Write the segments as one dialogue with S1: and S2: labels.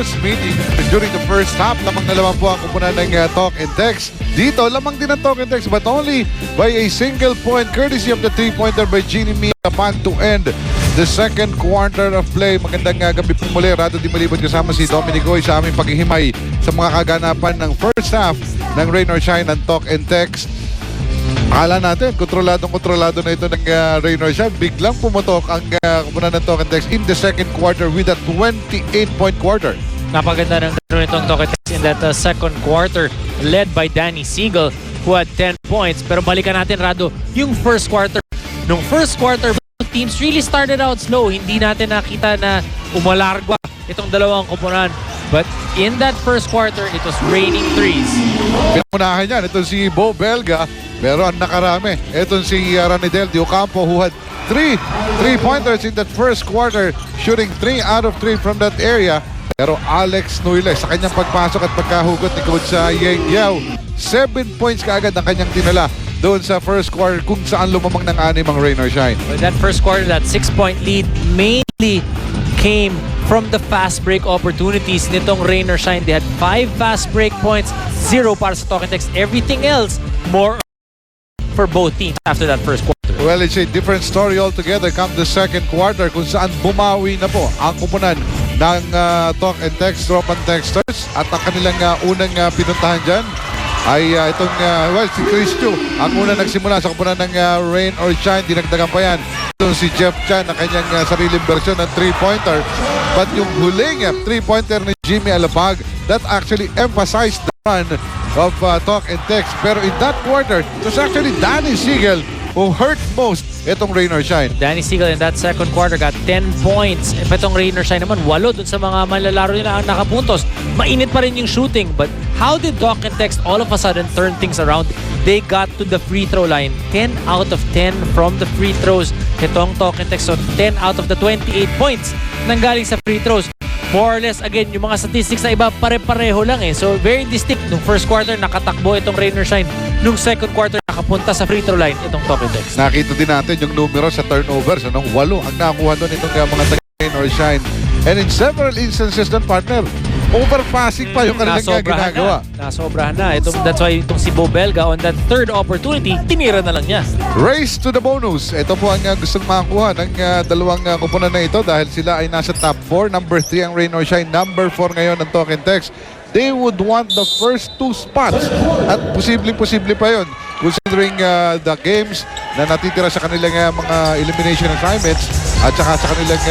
S1: first meeting during the first half. Lamang na lamang po ang kupunan ng talk and text. Dito, lamang din ang talk and text but only by a single point courtesy of the three-pointer by Genie Miapan to end the second quarter of play. Magandang gabi po muli. Rado Di Malibot kasama si Dominic Goy sa aming paghihimay sa mga kaganapan ng first half ng Rain or Shine ng talk and text. Akala natin, kontrolado na ito ng Rain or Shine. Biglang pumutok ang kupunan ng talk and text in the second quarter with a 28-point quarter.
S2: Napaganda ng itong talk and text in that second quarter led by Danny Siegel who had 10 points. Pero balikan natin, Rado, yung first quarter. Nung first quarter, teams really started out slow. Hindi natin nakita na umalargwa itong dalawang kupunan. But in that first quarter, it was raining threes.
S1: Pinunahan yan. Ito si Bo Belga. Pero ang nakarami. Ito si Ranidel Di Ocampo who had three-pointers in that first quarter, shooting 3 out of 3 from that area. Pero Alex Nuile sa kanyang pagpasok at pagkahugot ni Coach Yeng Yao, 7 points kaagad ang kanyang tinala doon sa first quarter kung saan lumamang ng animang Rain or Shine.
S2: Well, that first quarter, that 6-point lead mainly came from the fast break opportunities nitong Rain or Shine. They had 5 fast break points, 0 para sa talk and text. Everything else, more for both teams after that first quarter.
S1: Well, it's a different story altogether come the second quarter kung saan bumawi na po ang kupunan ng talk and text, drop and texters at ang kanilang unang pinuntahan dyan ay itong, si Chris Chu ang unang nagsimula sa kupunan ng Rain or Shine. Dinagdagan pa yan itong si Jeff Chan na kanyang sariling version ng 3-pointer, but yung huling 3-pointer ni Jimmy Alapag that actually emphasized the run of talk and text. Pero in that quarter, it was actually Danny Siegel who hurt most itong Rain or Shine.
S2: Danny Siegel in that second quarter got 10 points. Itong Rain or Shine naman, 8 dun sa mga manlalaro nila ang nakapuntos. Mainit pa rin yung shooting, but how did talk and text all of a sudden turn things around? They got to the free throw line. 10 out of 10 from the free throws. Itong talk and text, so 10 out of the 28 points nanggaling sa free throws. More or less, again, yung mga statistics na iba, pare-pareho lang eh. So, very distinct. Nung first quarter, nakatakbo itong Rain or Shine. Nung second quarter, nakapunta sa free throw line itong talk and text.
S1: Nakita din natin yung numero sa turnovers. 8 ang nakuha doon itong mga Rain or Shine. And in several instances ng partner, overpassing pa yung kanilang ginagawa.
S2: Nasobrahan na. That's why itong si Bo Belga on that third opportunity, tinira na lang niya.
S1: Race to the bonus. Ito po ang gustong makakuha ng dalawang kupunan na ito dahil sila ay nasa top 4. Number 3 ang Rain or Shine. Number 4 ngayon ang talk and text. They would want the first 2 spots. At posible pa yun. Considering the games na natitira sa kanilang mga elimination assignments at saka sa kanilang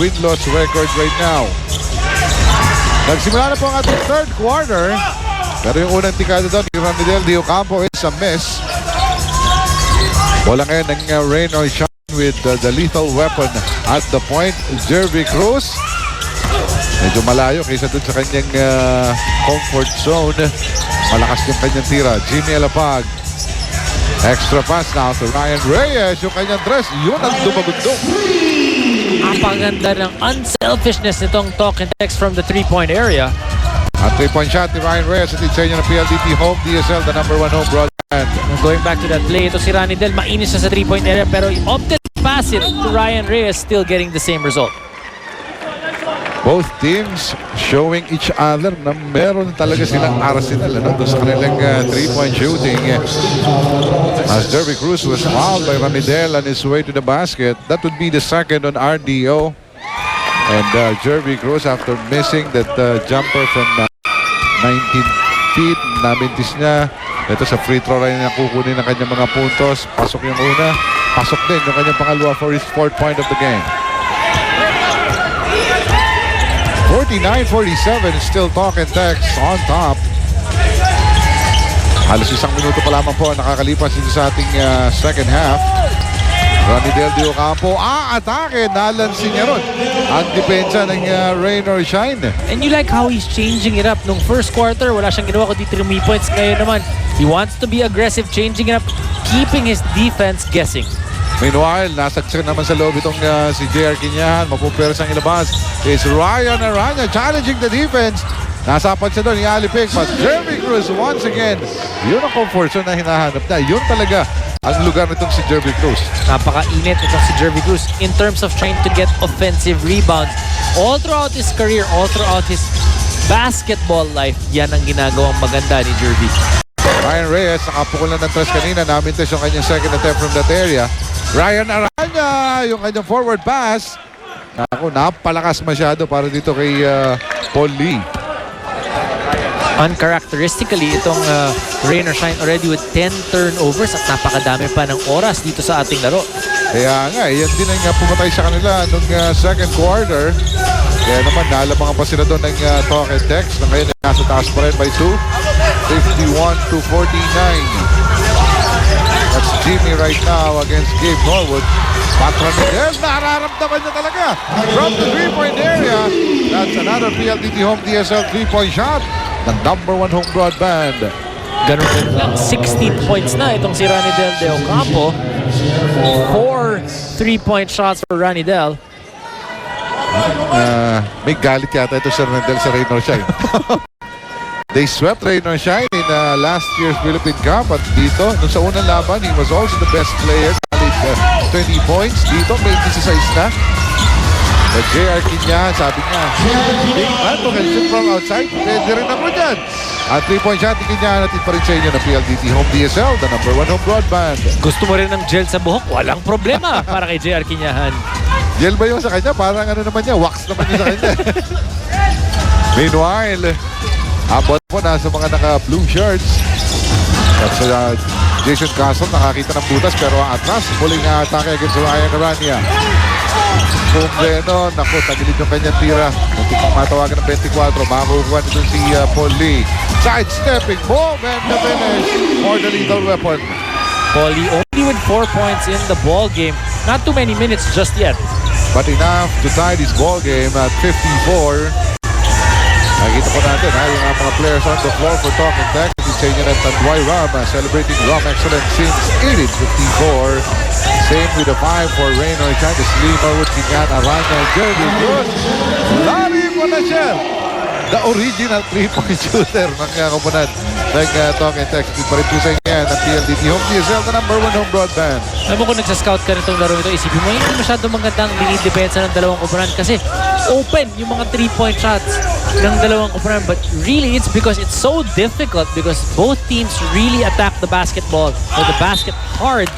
S1: win-loss record right now. Nagsimula na po ang ating third quarter. Pero yung unang tikada doon ni Ranidel Di Ocampo is a miss. Bola ngayon ng Rain or Shine with the lethal weapon at the point, Jervy Cruz. Medyo malayo kaysa dun sa kanyang comfort zone. Malakas yung kanyang tira. Jimmy Alapag. Extra pass now to Ryan Reyes. Yung kanyang dress, yun ang dumagundong.
S2: Ang paganda ng unselfishness nitong talk and text from the 3-point area.
S1: At 3-point shot ni Ryan Reyes at sa inyo ng PLDT Home DSL, the #1 home broadband.
S2: Going back to that play, ito si Ranidel, mainis na sa 3-point area pero opted to pass it to Ryan Reyes, still getting the same result.
S1: Both teams showing each other na meron talaga silang arsenal doon sa kanilang 3-point shooting. As Jervy Cruz was fouled by Ranidel on his way to the basket. That would be the second on RDO. And Jervy Cruz, after missing that jumper from 19 feet, namintis niya. Ito sa free throw line na kukunin ng kanyang mga puntos. Pasok yung una. Pasok din yung kanyang pangalawa for his 4th point of the game. 49-47 is still talk and text on top. Halos 1 minuto pa lamang po nakakalipas dito sa ating second half. Ranidel Di Ocampo, atake, nalansin niya ron ang depensa ng Rain or Shine.
S2: And you like how he's changing it up. Nung first quarter, wala siyang ginawa kundi 3 points. Ngayon naman, he wants to be aggressive, changing it up, keeping his defense guessing.
S1: Meanwhile, nasa check naman sa loob itong si JR Quinyahan. Mapuperas ang ilabas is Ryan Aranya challenging the defense. Nasapat siya doon, ialipik. But Jervy Cruz once again, yun ang comfort zone na hinahanap na. Yun talaga ang lugar nitong si Jervy Cruz.
S2: Napaka-init itong si Jervy Cruz in terms of trying to get offensive rebounds. All throughout his career, all throughout his basketball life, yan ang ginagawang maganda ni Jervy.
S1: Ryan Reyes, nakapukulan ng tres kanina. Namintes yung kanyang second attempt from that area. Ryan Aranya, yung kanyang forward pass. Ako, napalakas masyado para dito kay Paul Lee.
S2: Uncharacteristically, itong rain or shine already with 10 turnovers at napakadami pa ng oras dito sa ating laro.
S1: Kaya nga, yan din ang pumatay sa kanila nung second quarter. Kaya naman, nalamangan pa sila doon ng talk and text na ngayon nasa taas pa rin by 2. 51-49. That's Jimmy right now against Gabe Norwood. Patron Miguel, nararamdaman niya talaga. From the three-point area, that's another PLDT Home DSL three-point shot. The number 1 home broadband.
S2: Ganun din lang. 16 points na itong si Ranidel De Ocampo. 4 3-point shots for Ranidel.
S1: May galit yata ito si Ranidel sa Rain or Shine. They swept Rain or Shine in last year's Philippine Cup. At dito, nung sa unang laban, he was also the best player. 20 points. Dito, may 16 na. But J.R. Quinyan, sabi niya, big man, to can shoot from outside. Pwede rin ako dyan. At 3-point shot ni Quinyan, natin pa rin sa inyo na PLDT Home DSL, the number 1 home broadband.
S2: Gusto mo rin ng gel sa buhok? Walang problema para kay JR Quinyahan.
S1: Gel ba yung sa kanya? Parang ano naman niya, wax naman yung sa kanya. Meanwhile, abot po nasa mga naka-blue shirts. At sa Jason Castle, nakakita ng butas pero atras. Muling atake against Ryan Aranya. Kung Lennon, naku, tagilid yung kanyang tira. Muntik pang matawagan ng 24. Makakukuha nito si Paul Lee. Sidestepping, boom, and the finish for the lethal weapon.
S2: Paulie only with 4 points in the ball game. Not too many minutes just yet.
S1: But enough to tie this ball game at 54. Nakikita po natin yung mga players on the floor for talk and text. Sa inyo ng Tanduay Ram, celebrating Ram excellence since 1854. Same with the 5 for Rain or Shine. The Slima with Quinyan, Aranya, Jerry Cruz. Larry Bonachel, the original 3-point shooter ng komponan ng talk and text. Ito pa rin po sa inyo yan ng PLDT Home DSL, the number 1 home broadband.
S2: Alam mo kung nagsascout ka nitong laro ito, isipin mo hindi masyadong magandang dinidepensa ng dalawang komponan kasi open yung mga 3-point shots ng dalawang komponan. But really, it's because it's so difficult because both teams really attack the basketball or the basket hard.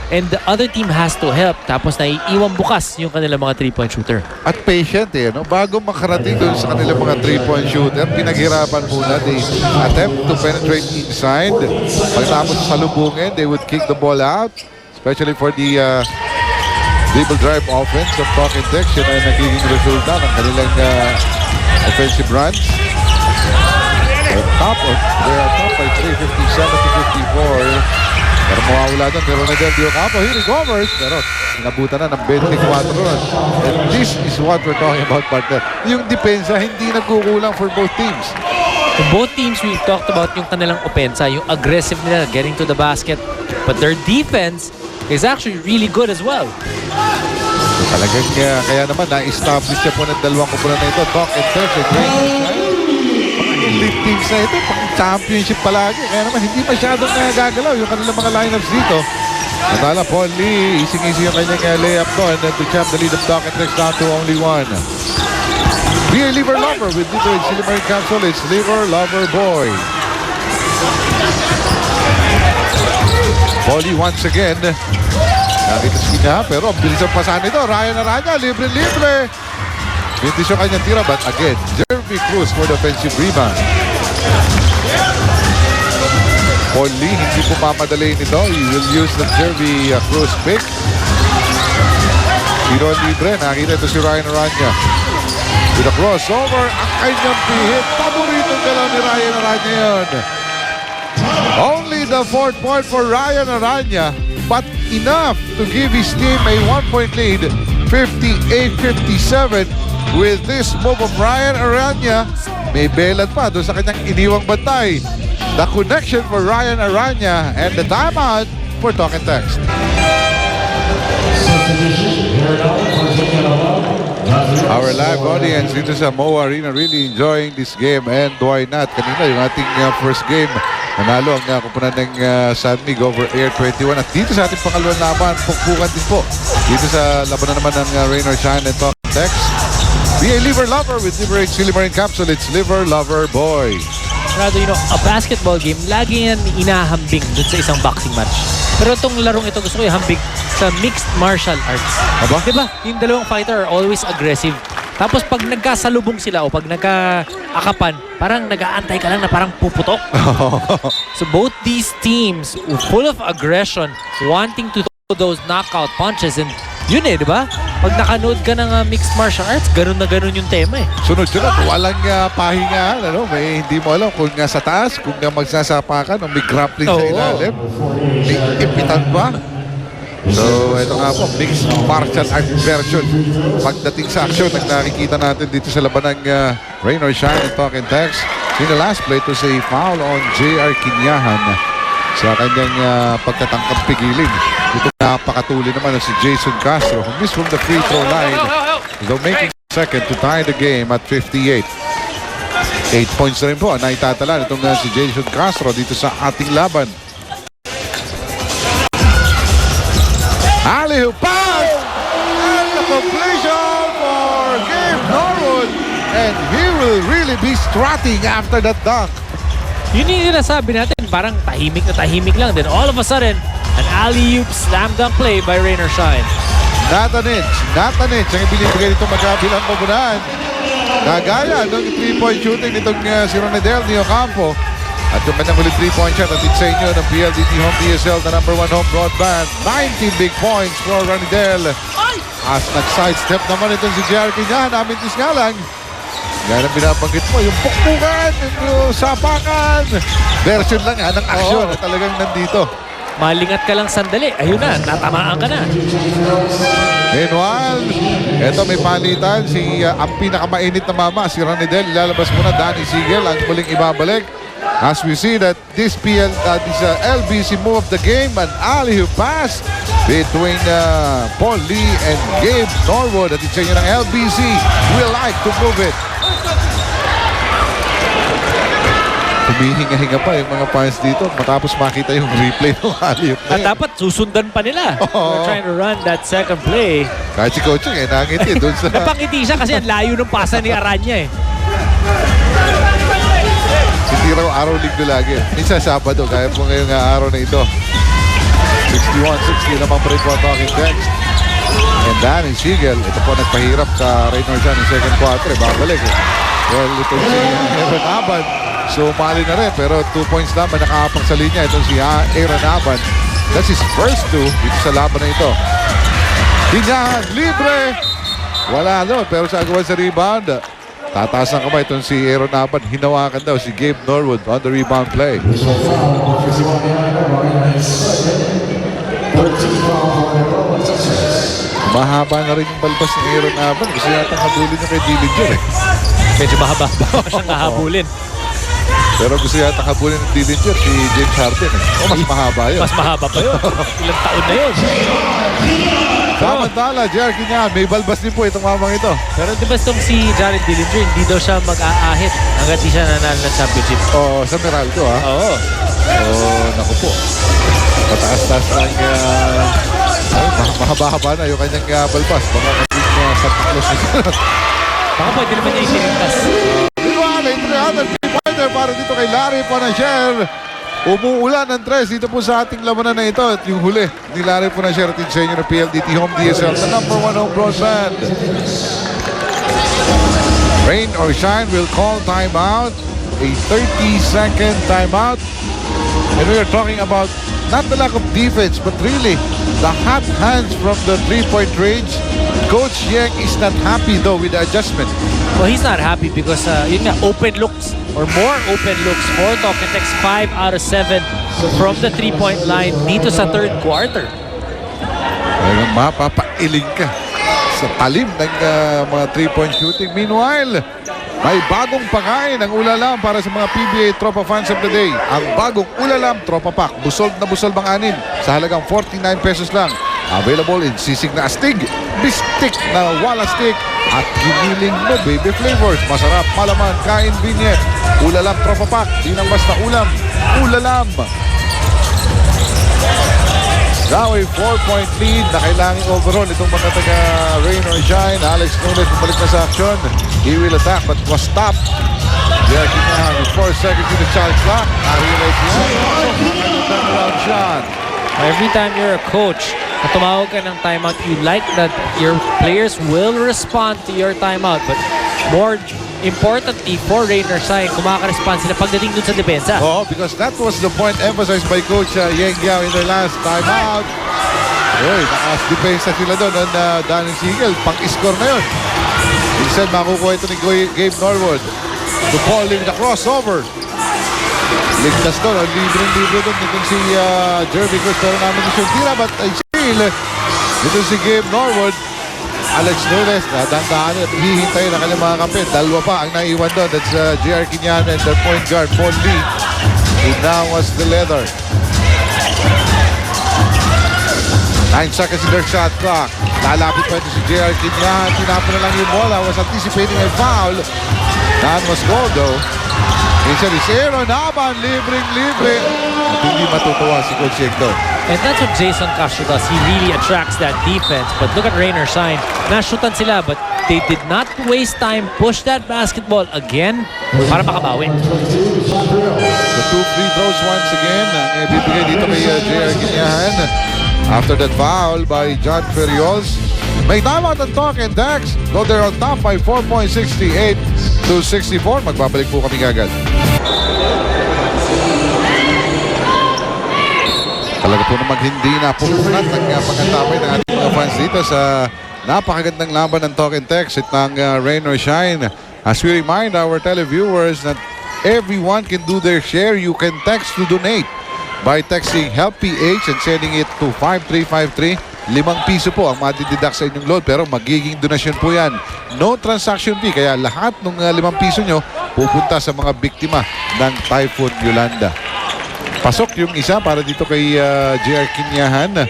S2: And the other team has to help. Tapos naiiwan bukas yung kanilang mga 3-point shooter.
S1: At patient no? Bago makarating doon sa kanilang mga 3-point shooter, pinaghirapan muna. They attempt to penetrate inside. Pagkatapos sa salubungin, they would kick the ball out. Especially for the dribble drive offense of talk and text. Yun ay nagiging resulta ng kanilang offensive runs. They are top by 357-54. Pero mawawala doon ni Ranidel De Ocampo. Here he goes. Pero inabutan na ng 24 runs. And this is what we're talking about, partner. Yung depensa hindi nagkukulang for both teams.
S2: For both teams, we've talked about yung kanilang opensa, yung aggressive nila, getting to the basket. But their defense is actually really good as well.
S1: So, talagang kaya naman na-establish siya po ng dalawang kumpulan na ito. Talk and text and elite teams na ito, pang championship palagi. Kaya naman hindi masyadong gagalaw yung kanilang mga lineups dito. Natala, Paul Lee, ising-ising yung kanyang layup doon and to champ the lead of Talk and Text down to only 1. Be a liver lover with Dito and Silimarin Capsule. It's Liver Lover Boy. Paul Lee once again. Nakita niya pero ang bilis ang pasahan nito. Ryan Aranya, libre-libre. Mintis yung kanyang tira, but again, Jeremy Cruz for the offensive rebound. Paul Lee, hindi po mamadali nito. He will use the Jeremy Cruz pick. Tiro libre, nakita ito si Ryan Aranya. With a crossover, ang kanyang pihit. Paboritong galaw ni Ryan Aranya yun. Only the 4th point for Ryan Aranya, but enough to give his team a 1-point lead, 58-57. With this move of Ryan Aranya, may belat pa doon sa kanyang iniwang bantay. The connection for Ryan Aranya and the timeout for Talk and Text. Our live audience dito sa Mo Arena really enjoying this game, and why not? Kanina yung ating first game, nanalo ang kumpunan ng San Mig over Air 21. At dito sa ating pangalawang laban, pukpukan din po. Dito sa labanan naman ng Rain or Shine and Talk and Text. Be a liver lover with Liver H Chili Marine Capsule. It's Liver Lover Boy.
S2: Rado, a basketball game, lagi yan inahambing dun sa isang boxing match. Pero itong larong ito, gusto ko ihambing sa mixed martial arts.
S1: Aba?
S2: Diba? Yung dalawang fighter are always aggressive. Tapos pag nagkasalubong sila o pag nagkaakapan, parang nag-aantay ka lang na parang puputok. So both these teams full of aggression, wanting to throw those knockout punches, and yun di ba? Pag nakanood ka ng mixed martial arts, ganun na ganun yung tema eh.
S1: Sunod-sunod, walang pahinga. May hindi mo alam kung nga sa taas, kung nga magsasapakan, o may grappling sa
S2: Oo.
S1: ilalim. May ipitan ba? So, ito nga po, mixed martial art version. Pagdating sa action, nakikita natin dito sa laban ng Rain or Shine and Talk and Text. In the last play, to say foul on J.R. Quinyahan sa kanyang pagtatangkang pigilin. Ito napakatuli naman si Jason Castro, who missed from the free throw line, though making second to tie the game at 58. 8 points na rin po ang naitatala itong si Jason Castro dito sa ating laban. Alley-oop pass! And the completion for Gabe Norwood. And he will really be strutting after that dunk.
S2: Yun yung sinasabi natin, parang tahimik lang. Then all of a sudden, an alley-oop slam dunk play by Rain or Shine.
S1: Not an inch ang ibinibigay nitong magkabilang komunaan. Nagaya ng 3-point shooting nitong si Ronedel Neocampo. At yung kanyang huling 3-point shot at sa inyo ng PLDT Home DSL, the #1 home broadband. 19 big points for Ronedel. As nag-sidestep naman itong si J.R. Quinyahan, amintis nga lang. Yan ang binabanggit mo, yung pukpukan, yung sapakan. Version lang ng aksyon na talagang nandito.
S2: Malingat ka lang sandali. Ayun na, natamaan ka na.
S1: Meanwhile, eto may palitan. Ang pinakamainit na mama, si Ronedel. Ilalabas muna Danny Siegel ang muling ibabalik. As we see that this LBC move of the game, an alley-oop pass between Paul Lee and Gabe Norwood. At isa ng LBC will like to move it. Humihinga-hinga pa yung mga fans dito matapos makita yung replay ng alley-oop.
S2: At dapat susundan pa nila. We're trying to run that second play.
S1: Kahit si Coaching nangiti doon sa...
S2: Napangiti siya kasi ang layo ng pasa ni Aranya eh.
S1: Hindi raw araw linggo lagi. Minsan Sabado, kaya po ngayong araw na ito. 61-60 naman pa rin po ang talking text. And Danny Siegel, ito po nagpahirap sa Rain or Shine ng second quarter. Babalik eh. Well, ito si Aaron Aban. So, mali na rin. Pero 2 points naman nakahapang sa linya. Ito si Aaron Aban. That's his first 2 dito sa laban na ito. Quinyahan, libre. Wala doon. Pero sa agawan sa rebound. Tataas ng kamay itong si Aaron Aban. Hinawakan daw si Gabe Norwood on the rebound play. Mahaba na rin yung balbas ni Aaron Aban. Gusto yata habulin niya kay Dillinger eh.
S2: Medyo mahaba siyang hahabulin.
S1: Pero gusto yata habulin ng Dillinger si James Harden eh. O mas mahaba yun.
S2: Mas mahaba pa yun. Ilang taon na yun.
S1: Samantala, J.R. Quinyahan, may balbas din po itong mamang ito.
S2: Pero di ba itong si Jared Dillinger, hindi daw siya mag-aahit hanggat di siya nanalo ng championship.
S1: Oh, sa Meralco ha.
S2: Oo.
S1: Oh, naku po. Mataas-taas ng mahaba-haba na yung kanyang balbas. Baka kapit niya sa taklos niya.
S2: Baka pwede naman niya itinigtas.
S1: Diba, may 300 3-pointer para dito kay Larry Panasher. Umuulan ng 3 dito po sa ating labanan na ito. At yung huli ni Larry Panasher at sa inyo ng PLDT Home DSL, the #1 home broadband. Rain or Shine will call timeout. A 30-second timeout. And we are talking about not the lack of defense, but really the hot hands from the 3-point range. Coach Yeng is not happy though with the adjustment.
S2: Well, he's not happy because yun nga, open looks or more open looks for Talk and Text. 5 out of 7 from the 3-point line dito sa third quarter.
S1: Ayun, mapapailing ka sa talim ng mga 3-point shooting. Meanwhile, may bagong pakain ang ulalam para sa mga PBA Tropa fans of the day. Ang bagong ulalam Tropa Pack. Busog na busog bang anin sa halagang 49 pesos lang. Available in sisig na astig, bistik na wala stick, at giniling mo baby flavors. Masarap, malaman, kain, vignette. Ulalam Tropa Pack. Di nang basta ulam. Ulalam. Now a 4-point lead na kailangan overall itong mga taga Rain or Shine. Alex Nunes bumalik na sa action. He will attack but was stopped. Jerry Quinahan with 4 seconds in the shot clock. Na-realize niya. Turnaround shot.
S2: Every time you're a coach, na tumawag ka ng timeout, you like that your players will respond to your timeout. But more importantly, for Rain or Shine, kumaka-respond sila pagdating dun sa depensa.
S1: Oh, because that was the point emphasized by Coach Yeng Giao in their last timeout. Uy, nakas-depensa sila doon ng Danny Siegel. Pang-score na yun. Instead, makukuha ito ni Gabe Norwood. To Paul Lim, the crossover. Ligtas doon. Libre-libre doon. Ito si Jeremy Cruz. Pero namin ni Shantira. But I feel, ito si Gabe Norwood. Alex Nunes, nadandaan at hihintay na kanyang mga kapit. Dalawa pa ang naiwan doon. That's J.R. Quinahan and the point guard, Paul Lee. Who now was the leather. 9 seconds in their shot clock. Lalapit pa ito si J.R. Quinahan. Tinapon na lang yung bola. Was anticipating a foul. That was goal though. Minsan is Aaron Aban, libreng-libre. At hindi matutuwa si Coach Yeng doon.
S2: And that's what Jason Castro does. He really attracts that defense. But look at Rain or Shine. Nashutan sila but they did not waste time. Push that basketball again para makabawi.
S1: The 2 free throws once again. Ang ibibigay dito kay J.R. Quinahan. After that foul by John Ferriols. May timeout ang Talk and Dax. Though they're on top by 4 points, 68 to 64. Magbabalik po kami agad. Talaga po namang hindi na pumunat ang pagkatapay ng ating mga fans dito sa napakagandang laban ng Talk and Text ng Rain or Shine. As we remind our televiewers that everyone can do their share. You can text to donate by texting HELP-PH and sending it to 5353. 5 piso po ang madideduct sa inyong load pero magiging donasyon po yan. No transaction fee kaya lahat ng 5 piso nyo pupunta sa mga biktima ng Typhoon Yolanda. Pasok yung isa para dito kay J.R. Quinahan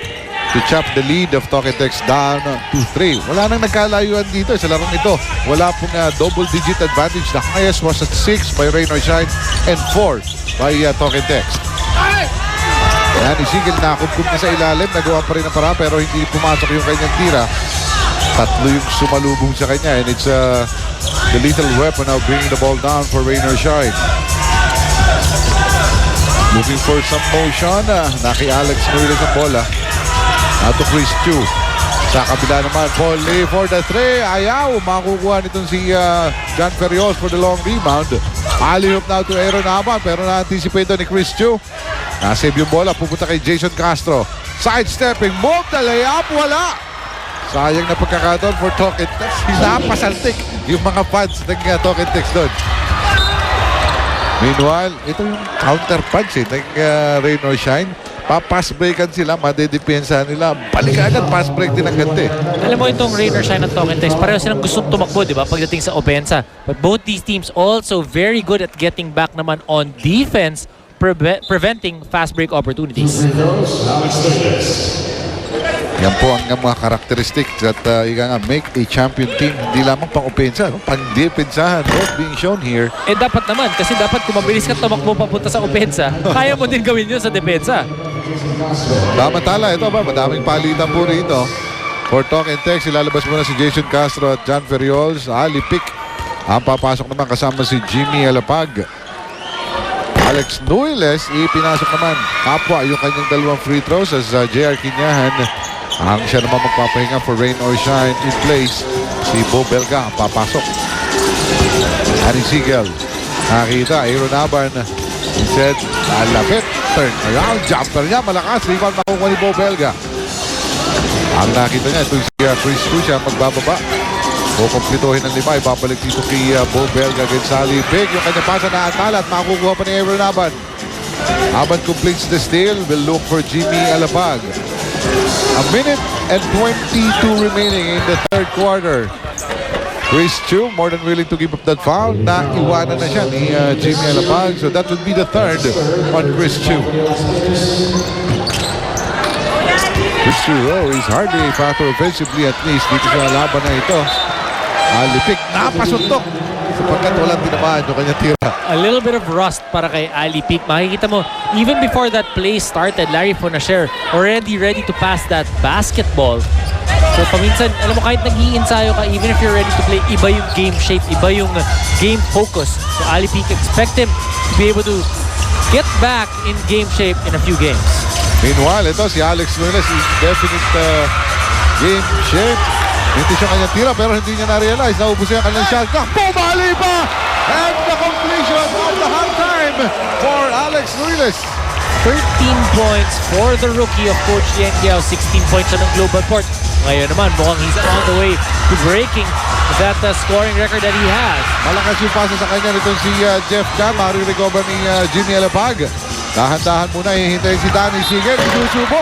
S1: to chop the lead of Talk and Text down to 3. Wala nang nagkalayuan dito sa larong ito. Wala pong double-digit advantage. The highest was at 6 by Rain or Shine and 4 by Talk and Text. Yan, isigil na kumpun na sa ilalim. Nagawa pa rin ang para pero hindi pumasok yung kanyang tira. Tatlo yung sumalubong sa kanya and it's the lethal weapon now bringing the ball down for Rain or Shine. Looking for some motion. Naki Alex Nunes ang bola. Now to Chris Chu. Sa kabila naman, Paul Lee for the 3. Ayaw. Makukuha nitong si John Ferriols for the long rebound. Alley-oop now to Aaron Aban pero na-anticipate ni Chris Chu. Nasave yung bola. Pupunta kay Jason Castro. Sidestepping. Move the layup. Wala. Sayang na pagkakataon for Talk and Text. Napasaltik yung mga fans ng Talk and Text doon. Meanwhile, ito yung counter punch ng Rain or Shine. Pa-pass breakan sila, madedepensa nila. Balik agad, pass break din ang gante.
S2: Alam mo itong Rain or Shine at Talk and Text, pareho silang gustong tumakbo, di ba? Pagdating sa opensa. But both these teams also very good at getting back naman on defense, preventing fast break opportunities.
S1: Yan po ang mga characteristics that make a champion team. Hindi lamang pang-opensa, pang-depensahan. Both being shown here.
S2: Eh dapat naman, kasi dapat kung mabilis ka tumakbo papunta sa opensa, kaya mo din gawin yun sa depensa.
S1: Tama-tala, ito ba? Madaming palitan po rito. For Talk and Text, ilalabas muna si Jason Castro at John Ferriols. Ali Pick. Ang papasok naman kasama si Jimmy Alapag. Alex Nunes, ipinasok naman kapwa yung kanyang dalawang free throws as J.R. Quinahan. Ang siya naman magpapahinga for Rain or Shine in place. Si Bo Belga ang papasok. Harry Siegel. Nakita, Aaron Aban. Instead, lalapit. Turn around. Jumper niya. Malakas. Rebound makukuha ni Bo Belga. Ang nakita niya, ito si Chris Cruz siya magbababa. Kukumplituhin ng 5. Ibabalik dito kay Bo Belga against Ali Big. Yung kanya pasa na atala at makukuha pa ni Aaron Aban. Aban completes the steal. Will look for Jimmy Alapag. A minute and 22 remaining in the third quarter. Chris Chu more than willing to give up that foul. Naiwanan na siya ni Jimmy Alapag. So that would be the third on Chris Chu. Chris Chu, is hardly a factor offensively at least dito sa laban na ito. Ali Pick, napasuntok. Sapagkat walang tinamaan yung kanyang tira.
S2: A little bit of rust para kay Ali Peak. Makikita mo, even before that play started, Larry Fonacher already ready to pass that basketball. So paminsan, alam mo, kahit nag-iinsayo ka, even if you're ready to play, iba yung game shape, iba yung game focus. So Ali Peak, expect him to be able to get back in game shape in a few games.
S1: Meanwhile, ito si Alex Nunes is definite game shape. Hindi siya kanyang tira pero hindi niya na-realize. Naubos niya kanyang shot clock. Bumali pa! And the completion of the halftime for Alex Nunes.
S2: 13 points for the rookie of Coach Yang Giao. 16 points siya ng global court. Ngayon naman, mukhang he's on the way to breaking that scoring record that he has.
S1: Malakas yung pasa sa kanya nitong si Jeff Chan. Marirecover ni Jimmy Alapag. Dahan-dahan muna, hihintay si Danny Sigel. Isusubo.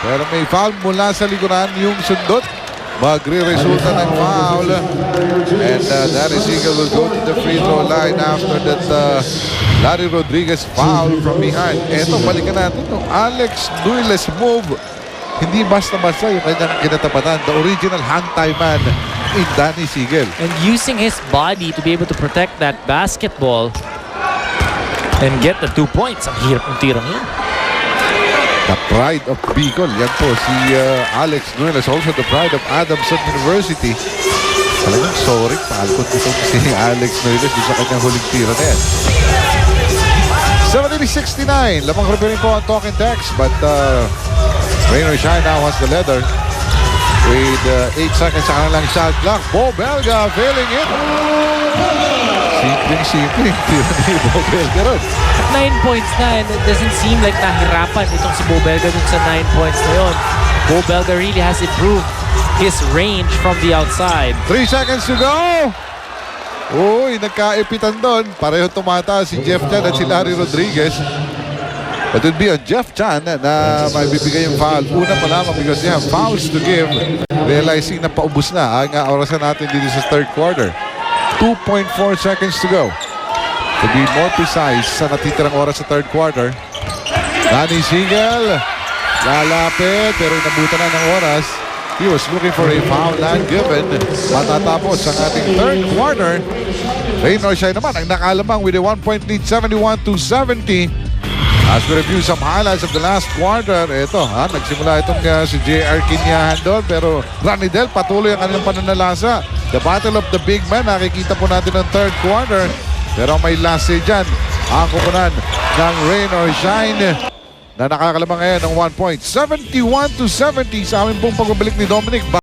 S1: Pero may foul mula sa likuran yung sundot. Magre-resulta ng foul. And Danny Sigel will go to the free throw line after that Larry Rodriguez foul from behind. Eto, balikan natin yung Alex Nunes move. Hindi basta-basta yung kanyang kinatapatan. The original hand-tie man in Danny Sigel.
S2: And using his body to be able to protect that basketball and get the 2 points. Ang hirap ng tirang yun.
S1: The pride of Bicol. Yan po si Alex Nunes. Also the pride of Adamson University. Talagang sorry. Palkot nito si Alex Nunes sa kanyang huling tira na yan. 70-69. Lamang rin po ang talk and text. But Rain or Shine now has the leather. With 8 seconds sa kanilang shot clock. Bo Belga failing it. Simpleng-simpleng tira ni Bo Belga ron.
S2: 9 points na, and it doesn't seem like nahirapan itong si Bo Belga dun sa 9 points na yun. Bo Belga really has improved his range from the outside.
S1: 3 seconds to go. Uy, nagkaipitan doon. Pareho tumataas si Jeff Chan at si Larry Rodriguez. But it would be on Jeff Chan na maibibigay yung foul. Una pa lamang because they have fouls to give. Realizing na paubos na ang orasan natin dito sa third quarter. 2.4 seconds to go. To be more precise sa natitirang oras sa third quarter. Danny Sigel. Lalapit pero inabutan na ng oras. He was looking for a foul not given. Matatapos ang ating third quarter. Rain or Shine naman ang nakalamang with a 1-point lead, 71-70. As we review some highlights of the last quarter, ito, nagsimula itong si J.R. Quinyahan doon, pero Ranidel patuloy ang kanilang pananalasa. The battle of the big men, nakikita po natin ng third quarter. Pero may last say dyan, ang kukunan ng Rain or Shine na nakakalamang ngayon ng 1 point. 71-70 sa aming pong pagbabalik ni Dominic.